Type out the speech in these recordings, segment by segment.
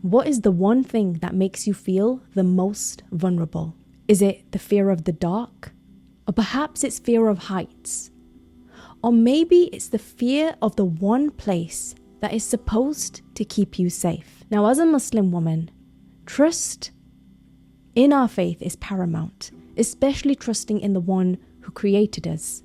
What is the one thing that makes you feel the most vulnerable? Is it the fear of the dark? Or perhaps it's fear of heights? Or maybe it's the fear of the one place that is supposed to keep you safe. Now, as a Muslim woman, trust in our faith is paramount, especially trusting in the one who created us.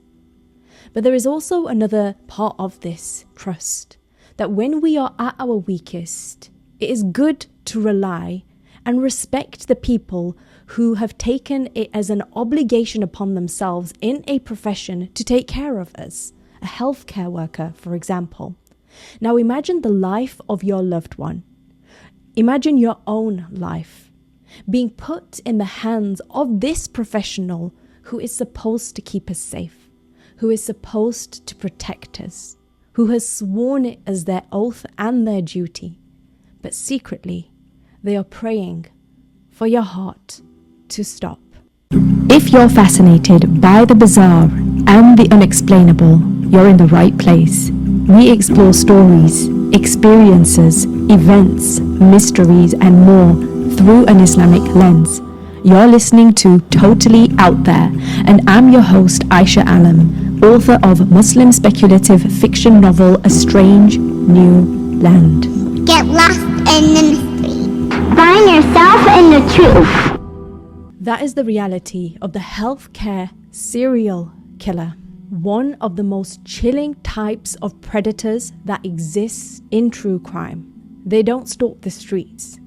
But there is also another part of this trust, that when we are at our weakest, it is good to rely and respect the people who have taken it as an obligation upon themselves in a profession to take care of us, a healthcare worker, for example. Now imagine the life of your loved one. Imagine your own life being put in the hands of this professional who is supposed to keep us safe, who is supposed to protect us, who has sworn it as their oath and their duty. But secretly, they are praying for your heart to stop. If you're fascinated by the bizarre and the unexplainable, you're in the right place. We explore stories, experiences, events, mysteries, and more through an Islamic lens. You're listening to Totally Out There, and I'm your host, Aisha Alam, author of Muslim speculative fiction novel A Strange New Land. Get lost in the mystery. Find yourself in the truth. That is the reality of the healthcare serial killer, one of the most chilling types of predators that exists in true crime. They don't stalk the streets,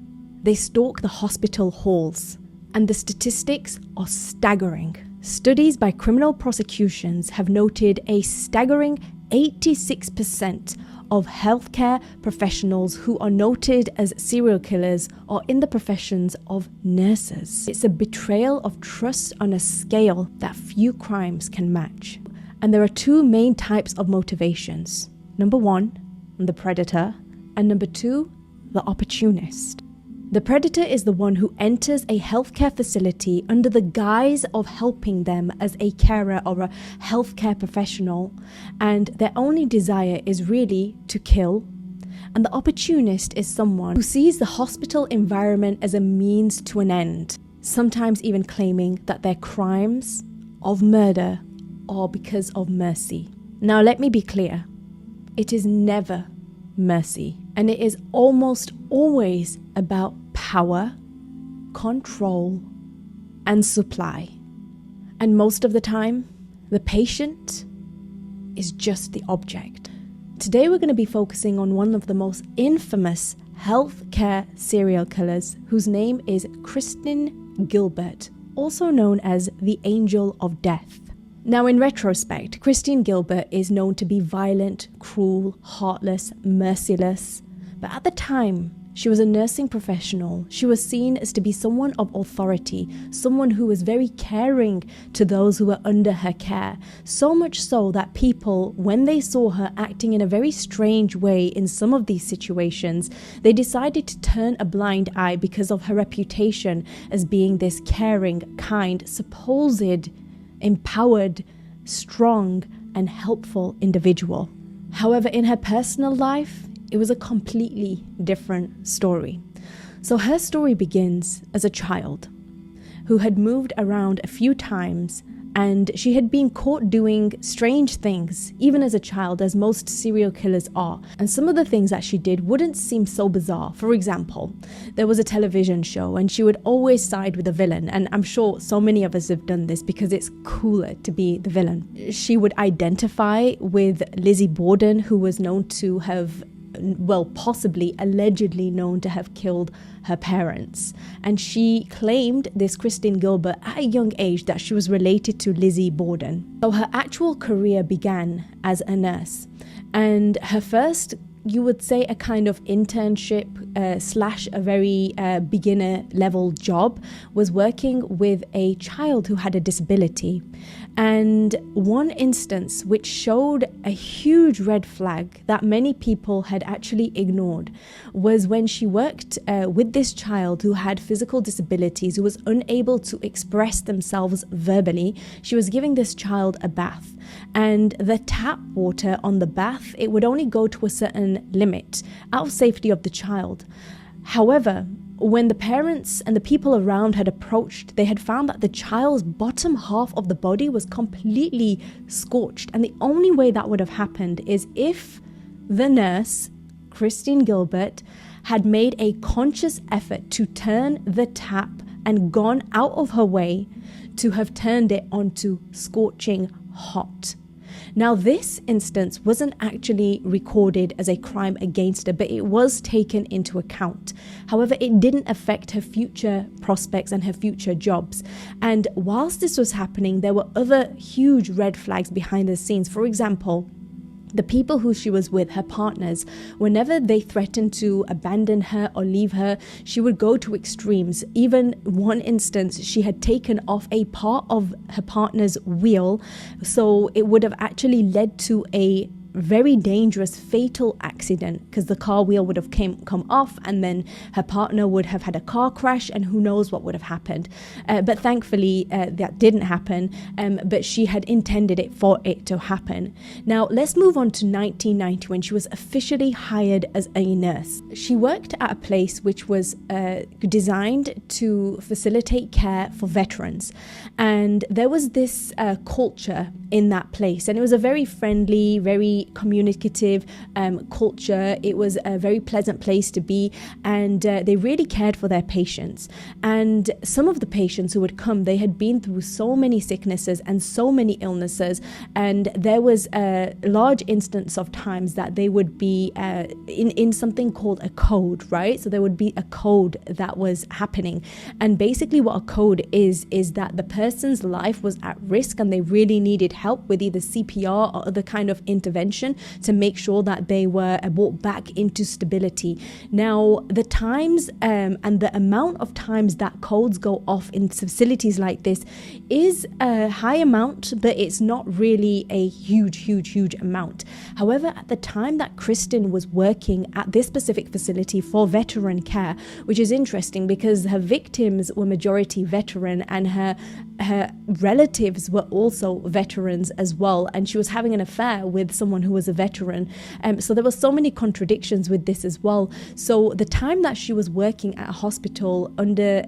they stalk the hospital halls, and the statistics are staggering. Studies by criminal prosecutions have noted a staggering 86% of healthcare professionals who are noted as serial killers are in the professions of nurses. It's a betrayal of trust on a scale that few crimes can match. And there are two main types of motivations. Number one, the predator, and number two, the opportunist. The predator is the one who enters a healthcare facility under the guise of helping them as a carer or a healthcare professional, and their only desire is really to kill. And the opportunist is someone who sees the hospital environment as a means to an end, sometimes even claiming that their crimes of murder are because of mercy. Now let me be clear, it is never mercy, and it is almost always about power, control, and supply. And most of the time, the patient is just the object. Today we're going to be focusing on one of the most infamous healthcare serial killers, whose name is Kristen Gilbert, also known as the Angel of Death. Now, in retrospect, Kristen Gilbert is known to be violent, cruel, heartless, merciless. But at the time, she was a nursing professional. She was seen as to be someone of authority, someone who was very caring to those who were under her care. So much so that people, when they saw her acting in a very strange way in some of these situations, they decided to turn a blind eye because of her reputation as being this caring, kind, supposed empowered, strong, and helpful individual. However, in her personal life, it was a completely different story. So her story begins as a child who had moved around a few times, and she had been caught doing strange things, even as a child, as most serial killers are. And some of the things that she did wouldn't seem so bizarre. For example, there was a television show and she would always side with the villain. And I'm sure so many of us have done this because it's cooler to be the villain. She would identify with Lizzie Borden, who was known to have, well, possibly, allegedly known to have killed her parents. And she claimed, this Kristen Gilbert, at a young age that she was related to Lizzie Borden. So her actual career began as a nurse. And her first, you would say, a kind of internship slash a very beginner level job was working with a child who had a disability. And one instance which showed a huge red flag that many people had actually ignored was when she worked with this child who had physical disabilities, who was unable to express themselves verbally. She was giving this child a bath, and the tap water on the bath, it would only go to a certain limit out of safety of the child. However, when the parents and the people around had approached, they had found that the child's bottom half of the body was completely scorched. And the only way that would have happened is if the nurse, Christine Gilbert, had made a conscious effort to turn the tap and gone out of her way to have turned it onto scorching hot. Now, this instance wasn't actually recorded as a crime against her, but it was taken into account. However, it didn't affect her future prospects and her future jobs. And whilst this was happening, there were other huge red flags behind the scenes. For example, the people who she was with, her partners, whenever they threatened to abandon her or leave her, she would go to extremes. Even one instance, she had taken off a part of her partner's wheel, so it would have actually led to a very dangerous, fatal accident, because the car wheel would have come off and then her partner would have had a car crash and who knows what would have happened. But thankfully that didn't happen, but she had intended it for it to happen. Now let's move on to 1990, when she was officially hired as a nurse. She worked at a place which was designed to facilitate care for veterans, and there was this culture in that place, and it was a very friendly, very communicative culture. It was a very pleasant place to be, and they really cared for their patients. And some of the patients who would come, they had been through so many sicknesses and so many illnesses, and there was a large instance of times that they would be in something called a code, right? So there would be a code that was happening, and basically what a code is that the person's life was at risk and they really needed help with either CPR or other kind of intervention to make sure that they were brought back into stability. Now, the times and the amount of times that codes go off in facilities like this is a high amount, but it's not really a huge amount. However, at the time that Kristen was working at this specific facility for veteran care, which is interesting because her victims were majority veteran and her relatives were also veterans as well, and she was having an affair with someone who was a veteran. So there were so many contradictions with this as well. So the time that she was working at a hospital under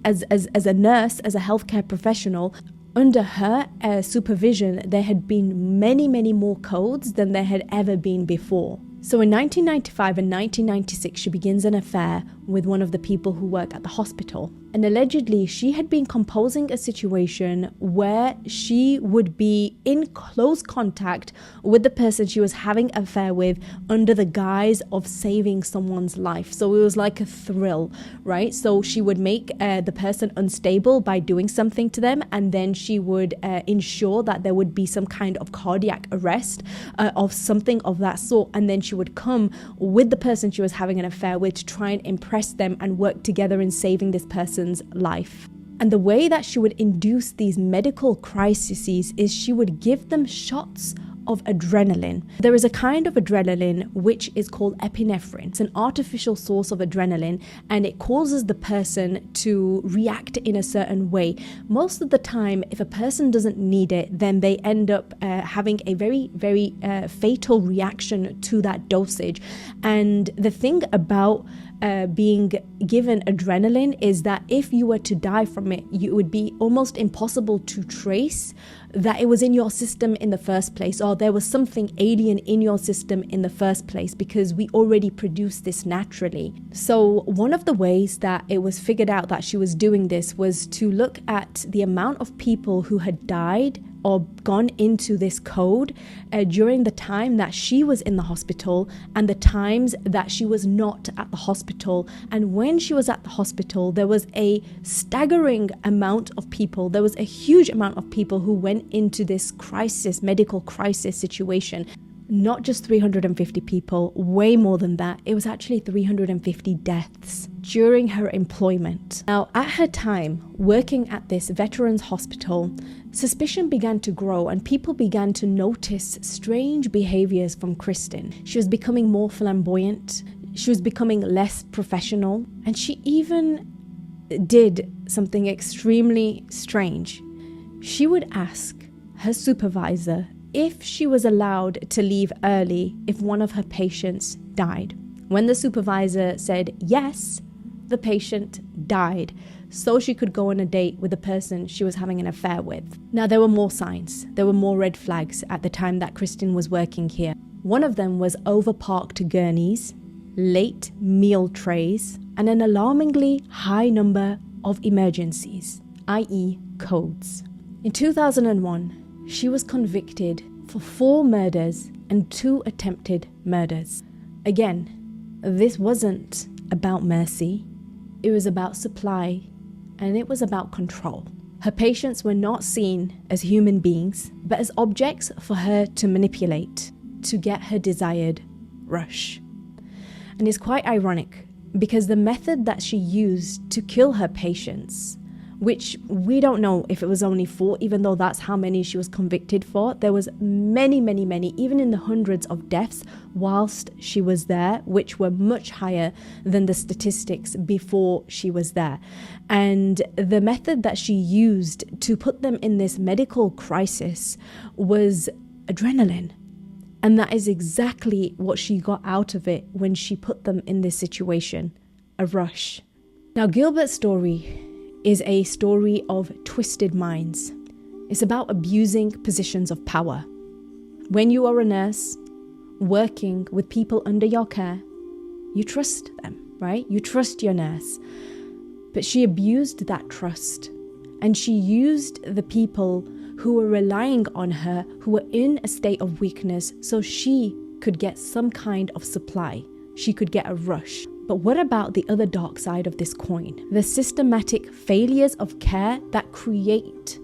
as a nurse, as a healthcare professional, under her supervision, there had been many more codes than there had ever been before. So in 1995 and 1996, she begins an affair with one of the people who work at the hospital. And allegedly, she had been composing a situation where she would be in close contact with the person she was having an affair with under the guise of saving someone's life. So it was like a thrill, right? So she would make the person unstable by doing something to them, and then she would ensure that there would be some kind of cardiac arrest of something of that sort. And then she would come with the person she was having an affair with to try and impress them and work together in saving this person's life. And the way that she would induce these medical crises is she would give them shots of adrenaline. There is a kind of adrenaline which is called epinephrine. It's an artificial source of adrenaline, and it causes the person to react in a certain way. Most of the time, if a person doesn't need it, then they end up having a very fatal reaction to that dosage. And the thing about being given adrenaline is that if you were to die from it, it would be almost impossible to trace that it was in your system in the first place, or there was something alien in your system in the first place, because we already produce this naturally. So one of the ways that it was figured out that she was doing this was to look at the amount of people who had died or gone into this code during the time that she was in the hospital and the times that she was not at the hospital. And when she was at the hospital, there was a staggering amount of people. There was a huge amount of people who went into this crisis, medical crisis situation. Not just 350 people, way more than that. It was actually 350 deaths during her employment. Now, at her time working at this veterans hospital, suspicion began to grow and people began to notice strange behaviors from Kristen. She was becoming more flamboyant. She was becoming less professional. And she even did something extremely strange. She would ask her supervisor if she was allowed to leave early if one of her patients died. When the supervisor said yes, the patient died, so she could go on a date with the person she was having an affair with. Now, there were more signs. There were more red flags at the time that Kristin was working here. One of them was overparked gurneys, late meal trays, and an alarmingly high number of emergencies, i.e. codes. In 2001, she was convicted for 4 murders and 2 attempted murders. Again, this wasn't about mercy. It was about supply, and it was about control. Her patients were not seen as human beings, but as objects for her to manipulate, to get her desired rush. And it's quite ironic, because the method that she used to kill her patients, which we don't know if it was only 4, even though that's how many she was convicted for. There was many, even in the hundreds of deaths whilst she was there, which were much higher than the statistics before she was there. And the method that she used to put them in this medical crisis was adrenaline. And that is exactly what she got out of it when she put them in this situation, a rush. Now, Gilbert's story is a story of twisted minds. It's about abusing positions of power. When you are a nurse working with people under your care, you trust them, right? You trust your nurse. But she abused that trust, and she used the people who were relying on her, who were in a state of weakness, so she could get some kind of supply. She could get a rush. But what about the other dark side of this coin? The systematic failures of care that create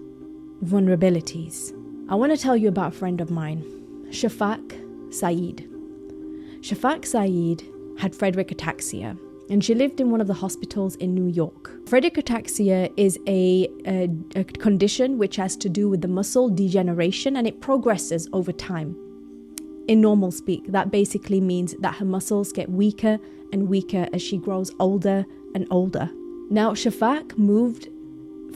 vulnerabilities. I want to tell you about a friend of mine, Shafak Saeed. Shafak Saeed had Friedreich ataxia, and she lived in one of the hospitals in New York. Friedreich ataxia is a condition which has to do with the muscle degeneration, and it progresses over time. In normal speak, that basically means that her muscles get weaker and weaker as she grows older and older. Now, Shafak moved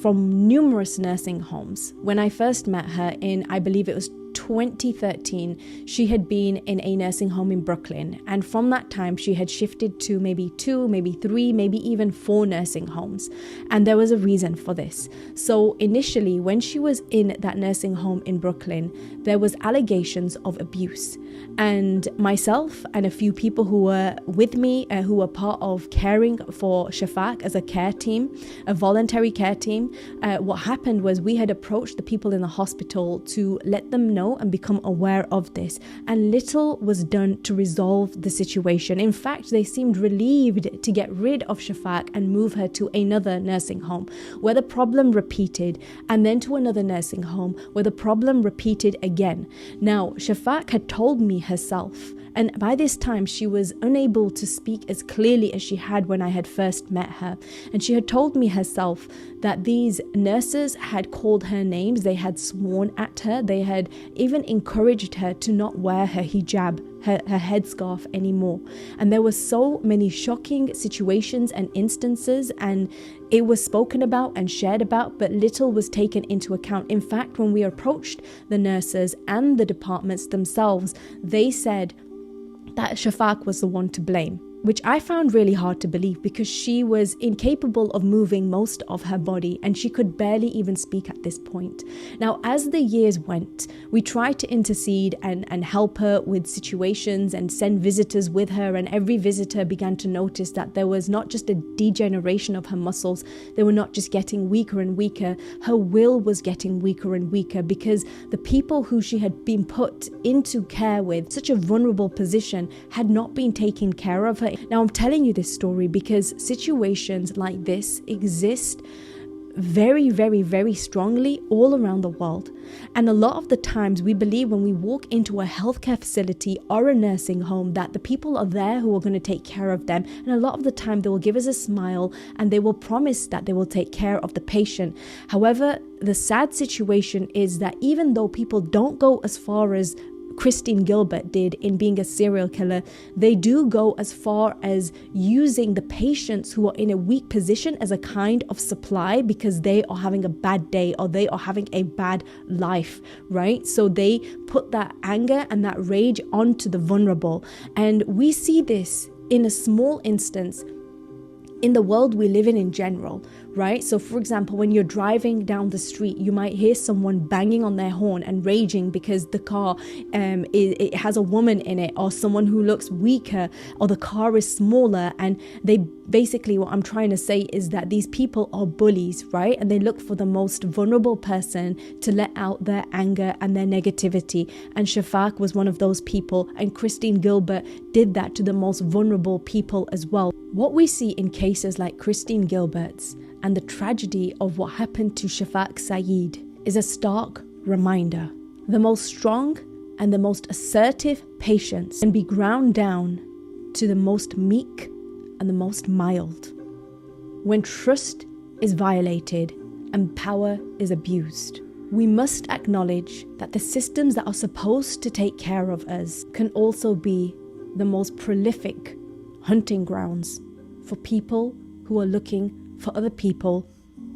from numerous nursing homes. When I first met her in, I believe it was 2013, she had been in a nursing home in Brooklyn, and from that time she had shifted to maybe 2, maybe 3, maybe even 4 nursing homes, and there was a reason for this. So initially, when she was in that nursing home in Brooklyn, there was allegations of abuse, and myself and a few people who were with me, who were part of caring for Shafak as a care team, a voluntary care team, what happened was we had approached the people in the hospital to let them know and become aware of this, and little was done to resolve the situation. In fact, they seemed relieved to get rid of Shafak and move her to another nursing home where the problem repeated, and then to another nursing home where the problem repeated again. Now, Shafak had told me herself, and by this time she was unable to speak as clearly as she had when I had first met her, and she had told me herself that these nurses had called her names, they had sworn at her, they had even encouraged her to not wear her hijab, her headscarf anymore. And there were so many shocking situations and instances, and it was spoken about and shared about, but little was taken into account. In fact, when we approached the nurses and the departments themselves, they said that Shafak was the one to blame, which I found really hard to believe because she was incapable of moving most of her body and she could barely even speak at this point. Now, as the years went, we tried to intercede and help her with situations and send visitors with her, and every visitor began to notice that there was not just a degeneration of her muscles, they were not just getting weaker and weaker, her will was getting weaker and weaker because the people who she had been put into care with, such a vulnerable position, had not been taking care of her. Now, I'm telling you this story because situations like this exist very, very, very strongly all around the world. And a lot of the times we believe when we walk into a healthcare facility or a nursing home that the people are there who are going to take care of them. And a lot of the time they will give us a smile and they will promise that they will take care of the patient. However, the sad situation is that even though people don't go as far as Kristin Gilbert did in being a serial killer, they do go as far as using the patients who are in a weak position as a kind of supply because they are having a bad day or they are having a bad life, right? So they put that anger and that rage onto the vulnerable. And we see this in a small instance in the world we live in general, right? So for example, when you're driving down the street, you might hear someone banging on their horn and raging because the car it has a woman in it, or someone who looks weaker, or the car is smaller. And they basically, what I'm trying to say is that these people are bullies, right? And they look for the most vulnerable person to let out their anger and their negativity. And Shafak was one of those people, and Christine Gilbert did that to the most vulnerable people as well. What we see in cases like Christine Gilbert's and the tragedy of what happened to Shafak Saeed is a stark reminder. The most strong and the most assertive patience can be ground down to the most meek and the most mild. When trust is violated and power is abused, we must acknowledge that the systems that are supposed to take care of us can also be the most prolific hunting grounds for people who are looking for other people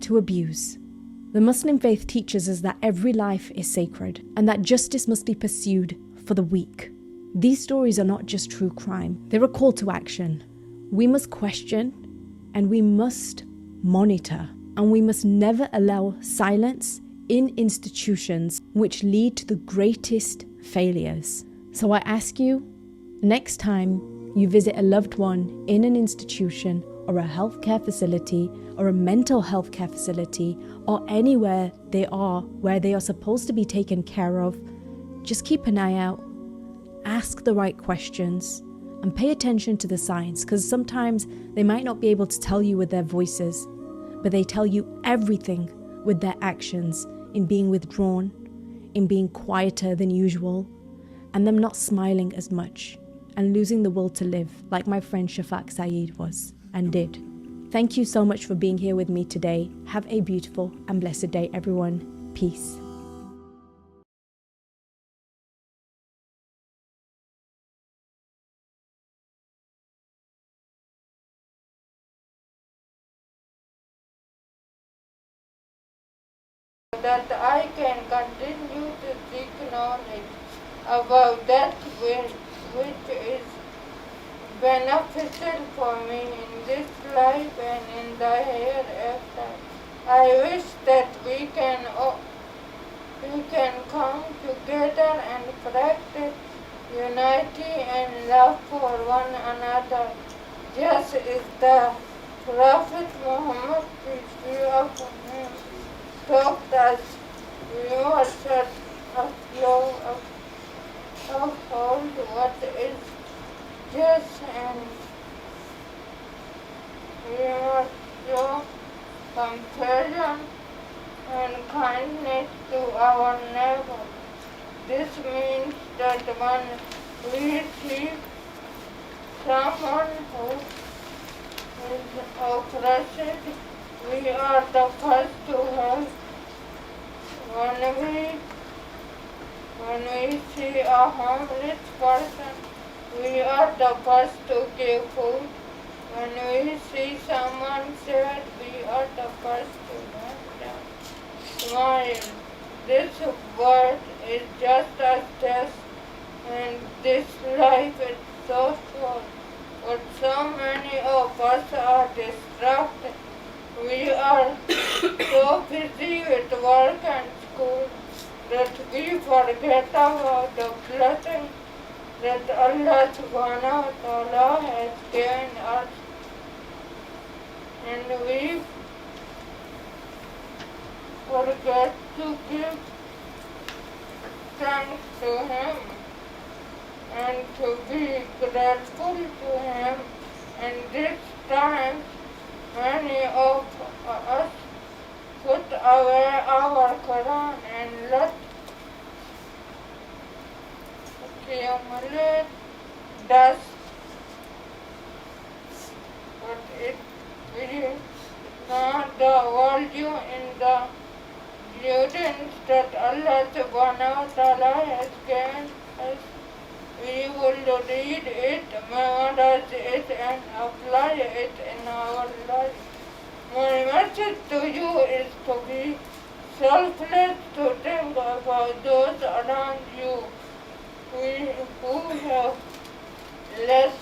to abuse. The Muslim faith teaches us that every life is sacred and that justice must be pursued for the weak. These stories are not just true crime, they're a call to action. We must question and we must monitor, and we must never allow silence in institutions which lead to the greatest failures. So I ask you, next time you visit a loved one in an institution or a healthcare facility or a mental health care facility or anywhere they are where they are supposed to be taken care of, just keep an eye out, ask the right questions, and pay attention to the signs, because sometimes they might not be able to tell you with their voices, but they tell you everything with their actions, in being withdrawn, in being quieter than usual, and them not smiling as much and losing the will to live, like my friend Shafak Saeed was and did. Thank you so much for being here with me today. Have a beautiful and blessed day, everyone. Peace. That I can continue to seek knowledge about that which is beneficial for me in this life and in the hereafter. I wish that we can come together and practice unity and love for one another, just as the Prophet Muhammad, peace be upon him, taught us. We must uphold what is just, and we must show compassion and kindness to our neighbor. This means that when we see someone who is oppressed, we are the first to help. When we see a homeless person, we are the first to give food. When we see someone sad, we are the first to help them. Smile. This world is just a test, and this life is so short. But so many of us are distracted. We are so busy with work and school that we forget about the blessing that Allah subhanahu wa ta'ala has given us. And we forget to give thanks to Him and to be grateful to Him. And this time, many of us put away our Quran and let accumulate dust, but it is not the value in the students that Allah subhanahu wa ta'ala has given us. We will read it, memorize it, and apply it in our life. My message to you is to be selfless, to think about those around you who have less,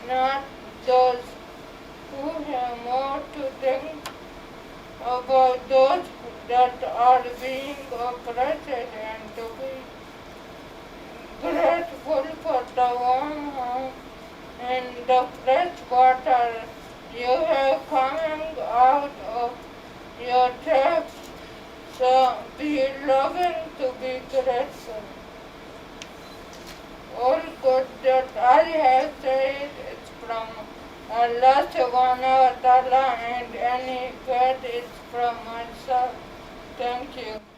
not those who have more to think about those that are being oppressed, and to be grateful for the warm home and the fresh water you have coming out of your taps. So be loving to be grateful. All good that I have said is from Allah subhanahu wa ta'ala, and any bad is from myself. Thank you.